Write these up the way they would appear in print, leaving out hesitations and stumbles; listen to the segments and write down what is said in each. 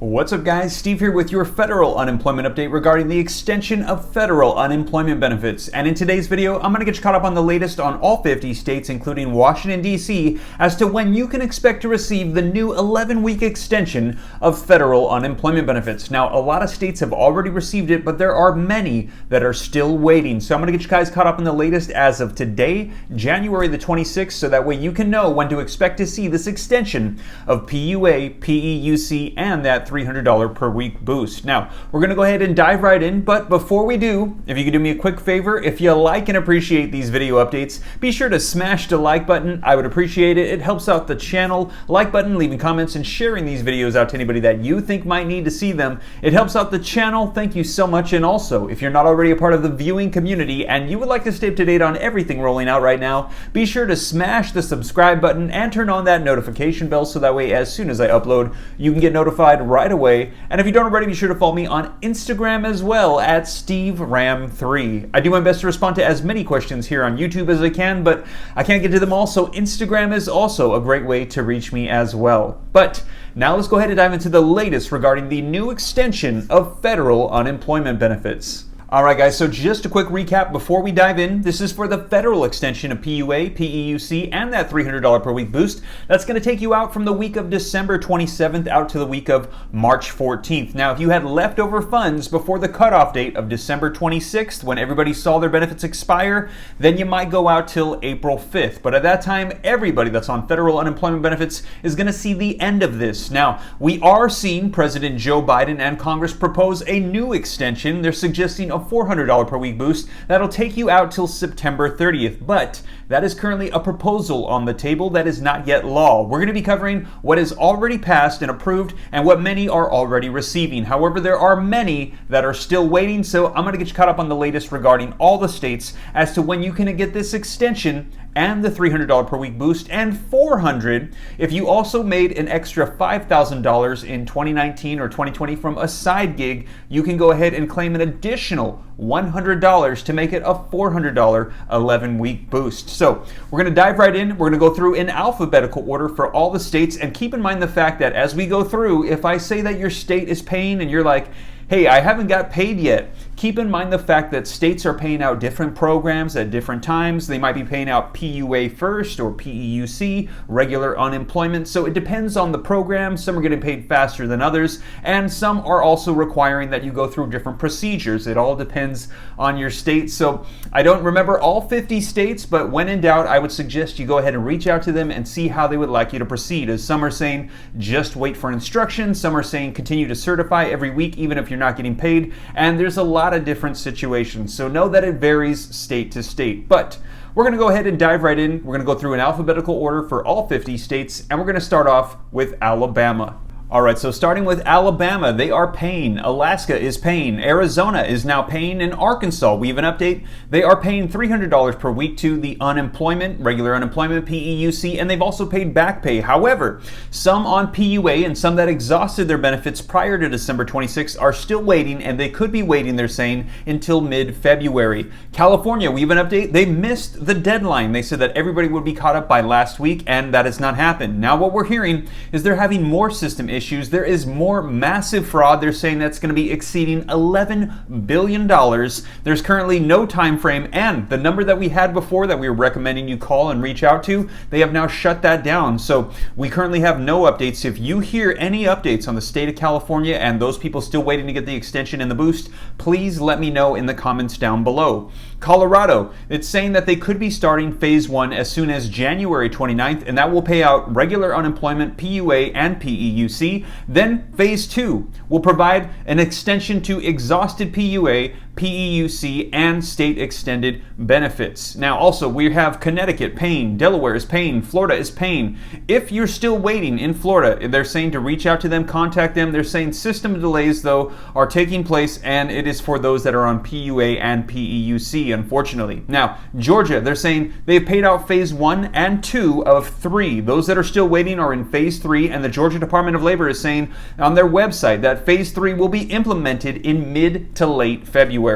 What's up, guys? Steve here with your federal unemployment update regarding the extension of federal unemployment benefits. And in today's video, I'm going to get you caught up on the latest on all 50 states, including Washington, D.C., as to when you can expect to receive the new 11-week extension of federal unemployment benefits. Now, a lot of states have already received it, but there are many that are still waiting. So I'm going to get you guys caught up on the latest as of today, January the 26th, so that way you can know when to expect to see this extension of PUA, PEUC, and that $300 per week boost. Now, we're going to go ahead and dive right in, but before we do, if you could do me a quick favor, if you like and appreciate these video updates, be sure to smash the like button. I would appreciate it. It helps out the channel. Like button, leaving comments, and sharing these videos out to anybody that you think might need to see them. It helps out the channel. Thank you so much. And also, if you're not already a part of the viewing community and you would like to stay up to date on everything rolling out right now, be sure to smash the subscribe button and turn on that notification bell so that way as soon as I upload, you can get notified right away. And if you don't already, be sure to follow me on Instagram as well at SteveRam3. I do my best to respond to as many questions here on YouTube as I can, but I can't get to them all, so Instagram is also a great way to reach me as well. But now let's go ahead and dive into the latest regarding the new extension of federal unemployment benefits. Alright guys, so just a quick recap before we dive in. This is for the federal extension of PUA, PEUC, and that $300 per week boost. That's going to take you out from the week of December 27th out to the week of March 14th. Now, if you had leftover funds before the cutoff date of December 26th, when everybody saw their benefits expire, then you might go out till April 5th. But at that time, everybody that's on federal unemployment benefits is going to see the end of this. Now, we are seeing President Joe Biden and Congress propose a new extension. They're suggesting a $400 per week boost that'll take you out till September 30th, but that is currently a proposal on the table that is not yet law. We're going to be covering what is already passed and approved and what many are already receiving. However, there are many that are still waiting, so I'm going to get you caught up on the latest regarding all the states as to when you can get this extension and the $300 per week boost, and $400 if you also made an extra $5,000 in 2019 or 2020 from a side gig. You can go ahead and claim an additional $100 to make it a $400 11-week boost. So we're going to dive right in. We're going to go through in alphabetical order for all the states, and keep in mind the fact that as we go through, if I say that your state is paying and you're like, hey, I haven't got paid yet, keep in mind the fact that states are paying out different programs at different times. They might be paying out PUA first or PEUC, regular unemployment. So it depends on the program. Some are getting paid faster than others, and some are also requiring that you go through different procedures. It all depends on your state. So I don't remember all 50 states, but when in doubt, I would suggest you go ahead and reach out to them and see how they would like you to proceed. As some are saying, just wait for instructions. Some are saying continue to certify every week, even if you're not getting paid. And there's a lot of different situations, so know that it varies state to state. But we're going to go ahead and dive right in. We're going to go through in alphabetical order for all 50 states, and we're going to start off with Alabama. All right, so starting with Alabama, they are paying. Alaska is paying. Arizona is now paying. And Arkansas, we have an update. They are paying $300 per week to the unemployment, regular unemployment, PEUC, and they've also paid back pay. However, some on PUA and some that exhausted their benefits prior to December 26th are still waiting, and they could be waiting, they're saying, until mid-February. California, we have an update. They missed the deadline. They said that everybody would be caught up by last week, and that has not happened. Now what we're hearing is they're having more system issues. There is more massive fraud. They're saying that's going to be exceeding $11 billion. There's currently no time frame, and the number that we had before that we were recommending you call and reach out to, they have now shut that down. So we currently have no updates. If you hear any updates on the state of California and those people still waiting to get the extension and the boost, please let me know in the comments down below. Colorado, it's saying that they could be starting phase 1 as soon as January 29th, and that will pay out regular unemployment, PUA, and PEUC. Then phase 2 will provide an extension to exhausted PUA, PEUC, and state extended benefits. Now also we have Connecticut paying, Delaware is paying, Florida is paying. If you're still waiting in Florida, they're saying to reach out to them, contact them. They're saying system delays though are taking place, and it is for those that are on PUA and PEUC, unfortunately. Now Georgia, they're saying they've paid out phase 1 and 2 of 3. Those that are still waiting are in phase 3, and the Georgia Department of Labor is saying on their website that phase 3 will be implemented in mid to late February.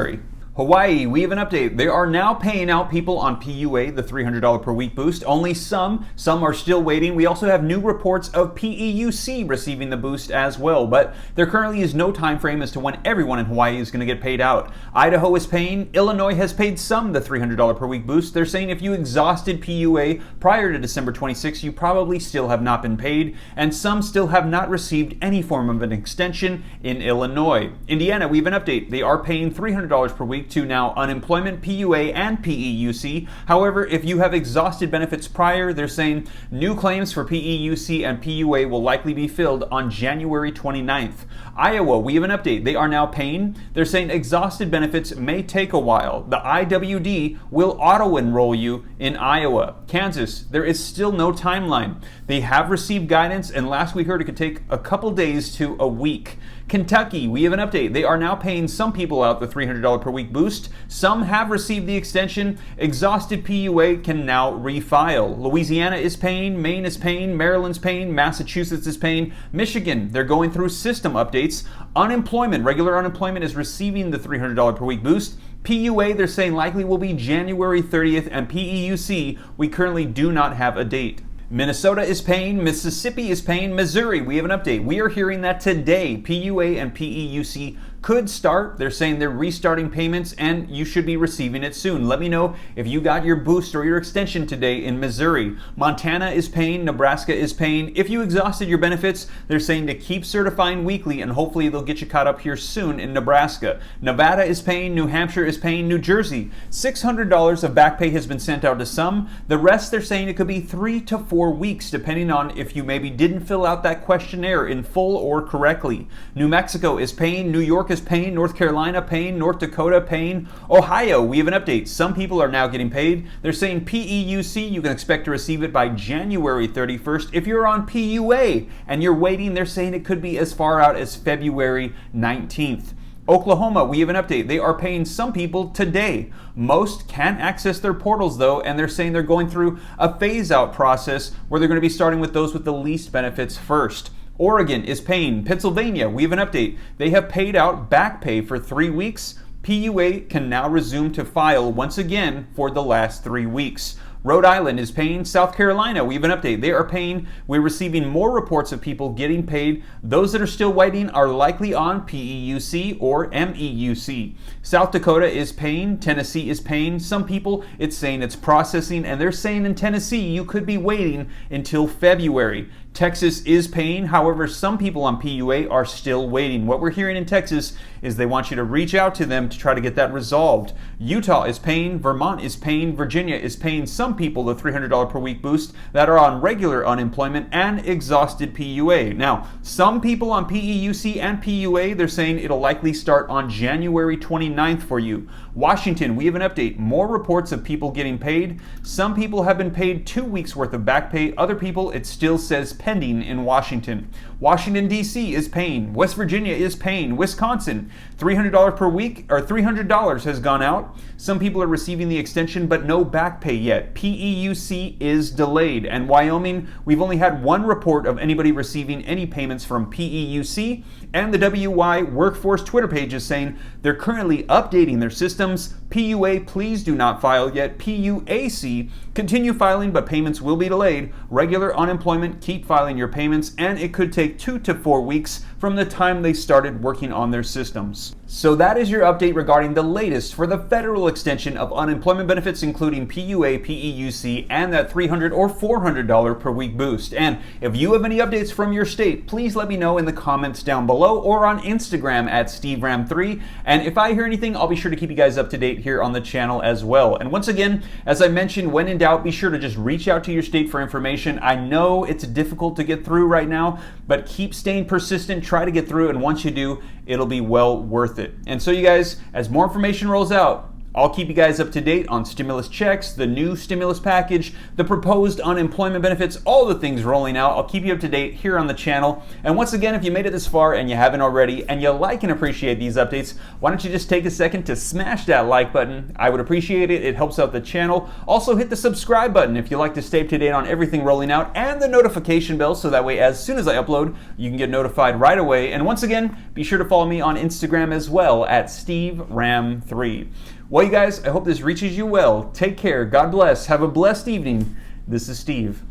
Hawaii, we have an update. They are now paying out people on PUA, the $300 per week boost. Only some are still waiting. We also have new reports of PEUC receiving the boost as well, but there currently is no time frame as to when everyone in Hawaii is going to get paid out. Idaho is paying. Illinois has paid some the $300 per week boost. They're saying if you exhausted PUA prior to December 26, you probably still have not been paid, and some still have not received any form of an extension in Illinois. Indiana, we have an update. They are paying $300 per week to now unemployment, PUA, and PEUC. However, if you have exhausted benefits prior, they're saying new claims for PEUC and PUA will likely be filled on January 29th. Iowa, we have an update. They are now paying. They're saying exhausted benefits may take a while. The IWD will auto-enroll you in Iowa. Kansas, there is still no timeline. They have received guidance, and last we heard it could take a couple days to a week. Kentucky, we have an update. They are now paying some people out the $300 per week boost. Some have received the extension. Exhausted PUA can now refile. Louisiana is paying, Maine is paying, Maryland's paying, Massachusetts is paying. Michigan, they're going through system updates. Unemployment, regular unemployment is receiving the $300 per week boost. PUA, they're saying likely will be January 30th, and PEUC, we currently do not have a date. Minnesota is paying, Mississippi is paying, Missouri, we have an update. We are hearing that today PUA and PEUC could start. They're saying they're restarting payments and you should be receiving it soon. Let me know if you got your boost or your extension today in Missouri. Montana is paying, Nebraska is paying. If you exhausted your benefits, they're saying to keep certifying weekly and hopefully they'll get you caught up here soon in Nebraska. Nevada is paying, New Hampshire is paying, New Jersey. $600 of back pay has been sent out to some. The rest, they're saying it could be 3 to 4 weeks depending on if you maybe didn't fill out that questionnaire in full or correctly. New Mexico is paying, New York is paying, North Carolina paying, North Dakota paying. Ohio, we have an update. Some people are now getting paid. They're saying PEUC, you can expect to receive it by January 31st. If you're on PUA and you're waiting, they're saying it could be as far out as February 19th. Oklahoma, we have an update. They are paying some people today. Most can't access their portals though, and they're saying they're going through a phase-out process where they're going to be starting with those with the least benefits first. Oregon is paying. Pennsylvania, we have an update. They have paid out back pay for 3 weeks. PUA can now resume to file once again for the last 3 weeks. Rhode Island is paying. South Carolina, we have an update. They are paying. We're receiving more reports of people getting paid. Those that are still waiting are likely on PEUC or MEUC. South Dakota is paying. Tennessee is paying. Some people, it's saying it's processing, and they're saying in Tennessee you could be waiting until February. Texas is paying. However, some people on PUA are still waiting. What we're hearing in Texas is they want you to reach out to them to try to get that resolved. Utah is paying. Vermont is paying. Virginia is paying some people the $300 per week boost that are on regular unemployment and exhausted PUA. Now, some people on PEUC and PUA, they're saying it'll likely start on January 29th for you. Washington, we have an update. More reports of people getting paid. Some people have been paid 2 weeks worth of back pay. Other people, it still says pending in Washington. Washington, D.C. is paying. West Virginia is paying. Wisconsin, $300 per week, or $300 has gone out. Some people are receiving the extension, but no back pay yet. PEUC is delayed. And Wyoming, we've only had one report of anybody receiving any payments from PEUC. And the WY Workforce Twitter page is saying they're currently updating their systems. PUA, please do not file yet. PUAC, continue filing, but payments will be delayed. Regular unemployment, keep filing your payments, and it could take 2 to 4 weeks from the time they started working on their systems. So that is your update regarding the latest for the federal extension of unemployment benefits, including PUA, PEUC, and that $300 or $400 per week boost. And if you have any updates from your state, please let me know in the comments down below or on Instagram at SteveRam3. And if I hear anything, I'll be sure to keep you guys up to date here on the channel as well. And once again, as I mentioned, when in doubt, be sure to just reach out to your state for information. I know it's difficult to get through right now, but keep staying persistent, try to get through, and once you do, it'll be well worth it. And so you guys, as more information rolls out, I'll keep you guys up to date on stimulus checks, the new stimulus package, the proposed unemployment benefits, all the things rolling out. I'll keep you up to date here on the channel. And once again, if you made it this far and you haven't already and you like and appreciate these updates, why don't you just take a second to smash that like button? I would appreciate it. It helps out the channel. Also hit the subscribe button if you like to stay up to date on everything rolling out, and the notification bell so that way as soon as I upload, you can get notified right away. And once again, be sure to follow me on Instagram as well at SteveRam3. Well, you guys, I hope this reaches you well. Take care. God bless. Have a blessed evening. This is Steve.